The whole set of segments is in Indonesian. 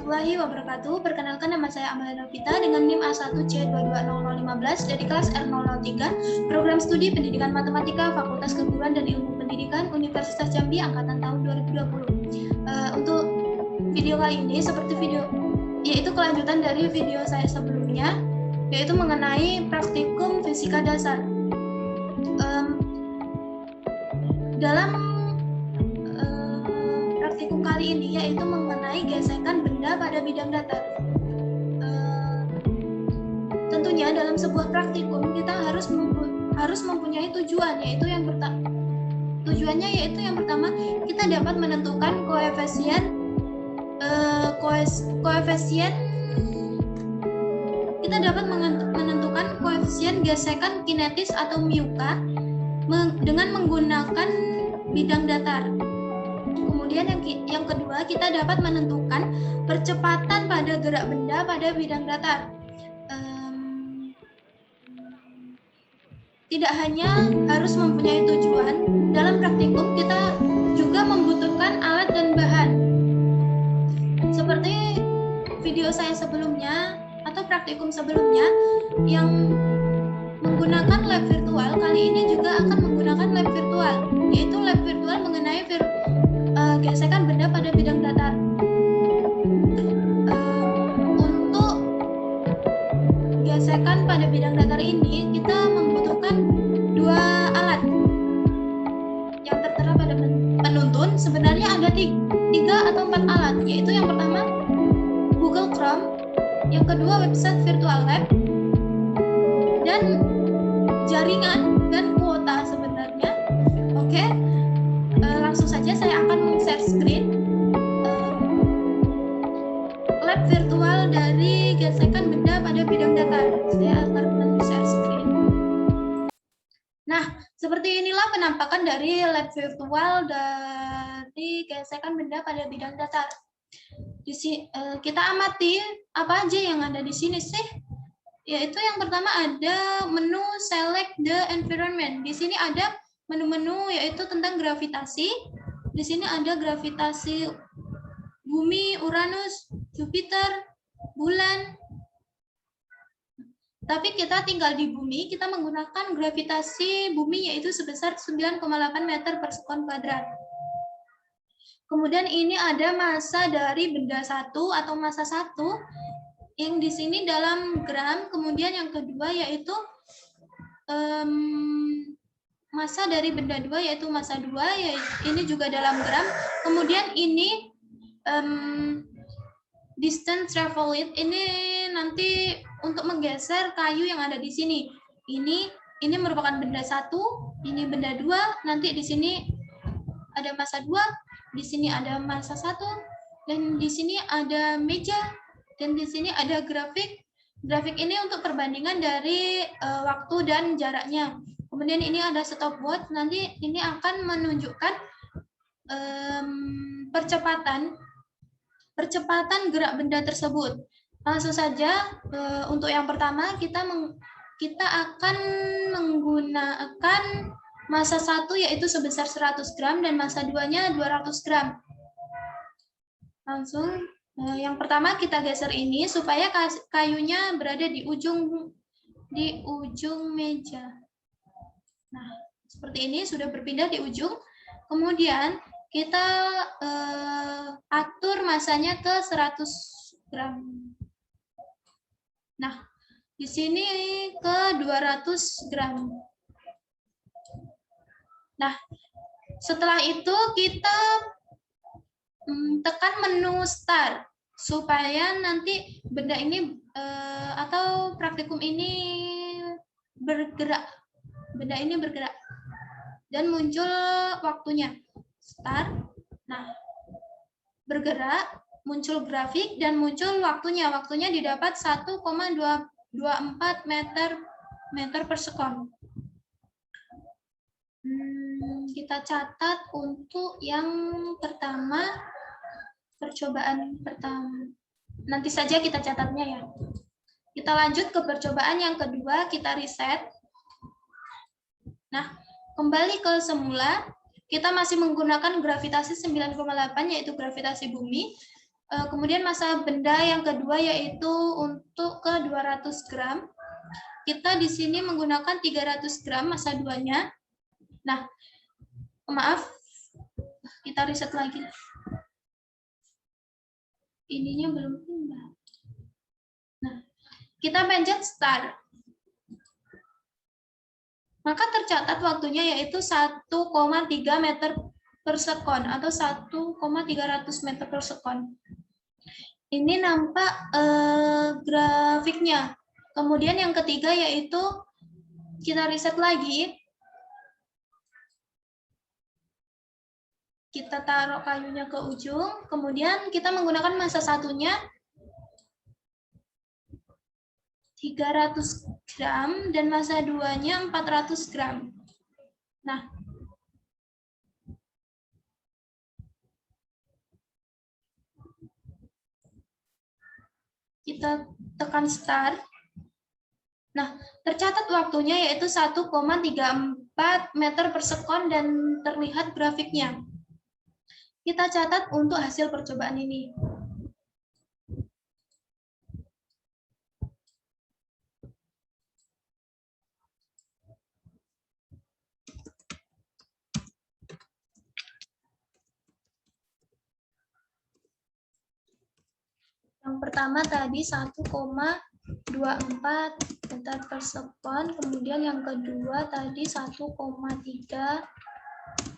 warahmatullahi wabarakatuh. Perkenalkan, nama saya Amalia Novita dengan NIM A1C220015 dari kelas R003, Program Studi Pendidikan Matematika, Fakultas Keguruan dan Ilmu Pendidikan, Universitas Jambi, angkatan tahun 2020. Untuk video kali ini yaitu kelanjutan dari video saya sebelumnya, yaitu mengenai praktikum fisika dasar. Dalam praktikum kali ini yaitu mengenai gesekan benda pada bidang datar. Tentunya dalam sebuah praktikum kita harus mempunyai tujuan, yaitu yang pertama kita dapat menentukan koefisien gesekan kinetis atau μk dengan menggunakan bidang datar. Kemudian yang kedua, kita dapat menentukan percepatan pada gerak benda pada bidang datar. Tidak hanya harus mempunyai tujuan, dalam praktikum kita juga membutuhkan alat dan bahan. Seperti video saya sebelumnya atau praktikum sebelumnya yang menggunakan lab virtual, kali ini juga akan menggunakan lab virtual, yaitu lab virtual mengenai gesekan benda pada bidang datar. Untuk gesekan pada bidang datar ini kita membutuhkan dua alat yang tertera pada penuntun. Sebenarnya ada 3 atau 4 alat, yaitu yang pertama Google Chrome, yang kedua website Virtual Lab, dan jaringan dan kuota sebenarnya. Oke. Langsung saja saya akan share screen lab virtual dari gesekan benda pada bidang datar. Saya akan share screen. Nah, seperti inilah penampakan dari lab virtual dari gesekan benda pada bidang datar. Kita amati apa aja yang ada di sini sih. Yaitu yang pertama ada menu select the environment. Di sini ada menu-menu yaitu tentang gravitasi. Di sini ada gravitasi bumi, Uranus, Jupiter, bulan. Tapi kita tinggal di bumi, kita menggunakan gravitasi bumi yaitu sebesar 9,8 meter per sekon kuadrat. Kemudian ini ada massa dari benda satu atau massa satu yang di sini dalam gram. Kemudian yang kedua yaitu massa dari benda 2 yaitu massa 2, ini juga dalam gram. Kemudian ini distance traveled, ini nanti untuk menggeser kayu yang ada di sini. Ini merupakan benda 1, ini benda 2, nanti di sini ada massa 2, di sini ada massa 1, dan di sini ada meja, dan di sini ada grafik. Grafik ini untuk perbandingan dari waktu dan jaraknya. Kemudian ini ada stopwatch, nanti ini akan menunjukkan percepatan gerak benda tersebut. Langsung saja untuk yang pertama kita akan menggunakan massa 1 yaitu sebesar 100 gram dan massa 2-nya 200 gram. Langsung yang pertama kita geser ini supaya kayunya berada di ujung meja. Nah, seperti ini sudah berpindah di ujung. Kemudian kita atur masanya ke 100 gram. Nah, di sini ke 200 gram. Nah, setelah itu kita tekan menu start supaya nanti benda ini atau praktikum ini bergerak. Benda ini bergerak dan muncul waktunya. Start. Nah, bergerak, muncul grafik dan muncul waktunya. Waktunya didapat 1,24 meter per sekon. Kita catat untuk yang pertama, percobaan pertama. Nanti saja kita catatnya ya. Kita lanjut ke percobaan yang kedua, kita reset. Nah, kembali ke semula, kita masih menggunakan gravitasi 9,8 yaitu gravitasi bumi. Kemudian massa benda yang kedua yaitu untuk ke 200 gram. Kita di sini menggunakan 300 gram massa 2-nya. Nah, maaf, kita riset lagi. Ininya belum pindah. Nah, kita pencet start. Maka tercatat waktunya yaitu 1,3 meter per sekon atau 1,300 meter per sekon. Ini nampak grafiknya. Kemudian yang ketiga yaitu kita riset lagi. Kita taruh kayunya ke ujung, kemudian kita menggunakan massa satunya 300 gram dan massa 2-nya 400 gram. Nah, kita tekan start. Nah, tercatat waktunya yaitu 1,34 meter per sekon dan terlihat grafiknya. Kita catat untuk hasil percobaan ini. Yang pertama tadi 1,24 meter per sekon, kemudian yang kedua tadi 1,3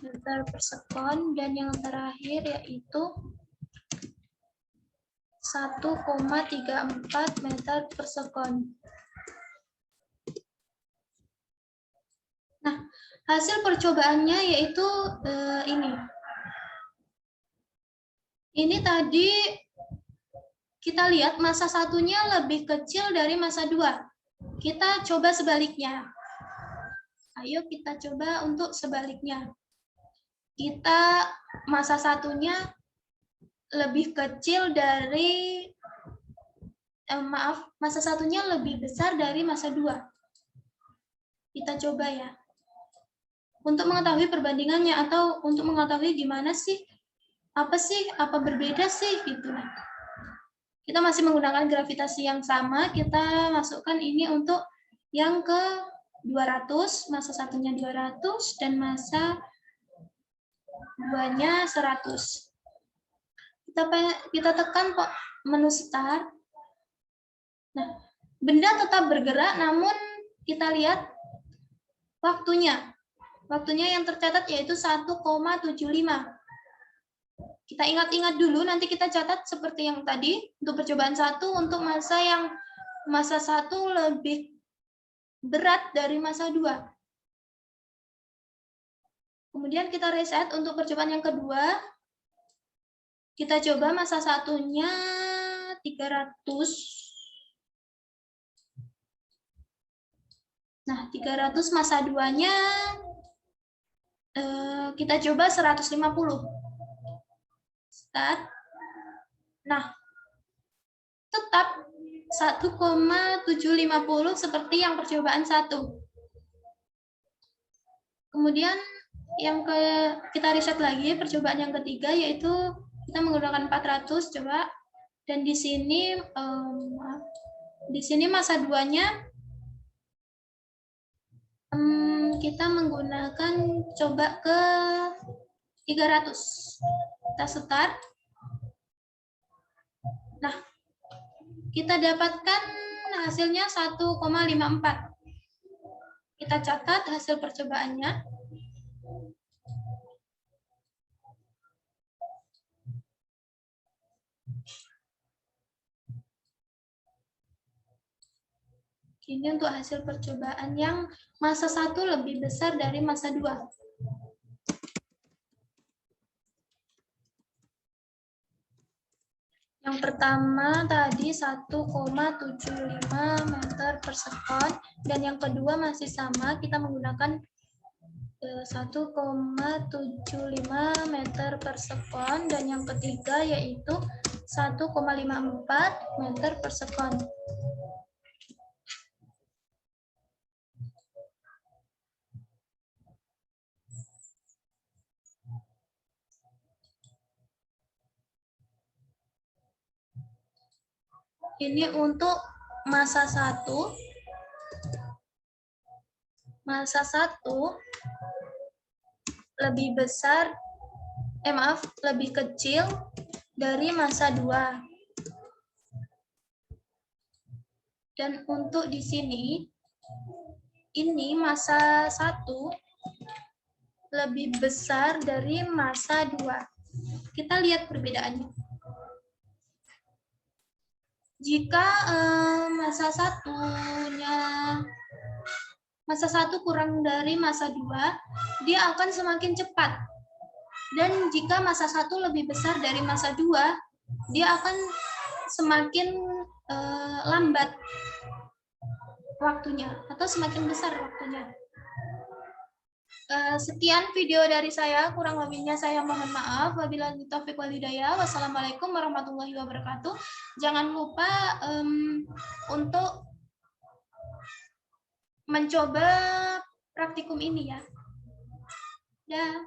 meter per sekon, dan yang terakhir yaitu 1,34 meter per sekon. Nah, hasil percobaannya yaitu ini. Ini tadi kita lihat massa satunya lebih kecil dari massa 2. Kita coba sebaliknya. Ayo kita coba untuk sebaliknya. Kita massa satunya lebih kecil dari massa satunya lebih besar dari massa 2. Kita coba ya. Untuk mengetahui perbandingannya atau untuk mengetahui gimana sih, apa berbeda sih gitu. Nah, kita masih menggunakan gravitasi yang sama, kita masukkan ini untuk yang ke 200, massa satunya 200 dan massa 2-nya 100. Kita tekan kok menu start. Nah, benda tetap bergerak, namun kita lihat waktunya. Waktunya yang tercatat yaitu 1,75. Kita ingat-ingat dulu, nanti kita catat seperti yang tadi untuk percobaan 1 untuk massa 1 lebih berat dari massa 2. Kemudian kita reset untuk percobaan yang kedua. Kita coba massa satunya 300. Nah, 300 massa 2-nya kita coba 150. Start. Nah, tetap 1,750 seperti yang percobaan 1. Kemudian kita riset lagi percobaan yang ketiga yaitu kita menggunakan 400 coba, dan di sini massa 2-nya kita menggunakan coba ke 300. Kita start. Nah, kita dapatkan hasilnya 1,54. Kita catat hasil percobaannya. Ini untuk hasil percobaan yang massa 1 lebih besar dari massa 2. Yang pertama tadi 1,75 meter per sekon, dan yang kedua masih sama, kita menggunakan 1,75 meter per sekon, dan yang ketiga yaitu 1,54 meter per sekon. Ini untuk massa 1. Massa 1 lebih besar, lebih kecil dari massa 2. Dan untuk di sini, ini massa 1 lebih besar dari massa 2. Kita lihat perbedaannya. Jika massa 1 kurang dari massa 2, dia akan semakin cepat. Dan jika massa 1 lebih besar dari massa 2, dia akan semakin lambat waktunya atau semakin besar waktunya. Sekian video dari saya, kurang lebihnya saya mohon maaf. Wabillahi taufiq wal hidayah. Wassalamualaikum warahmatullahi wabarakatuh. Jangan lupa untuk mencoba praktikum ini ya. Dah.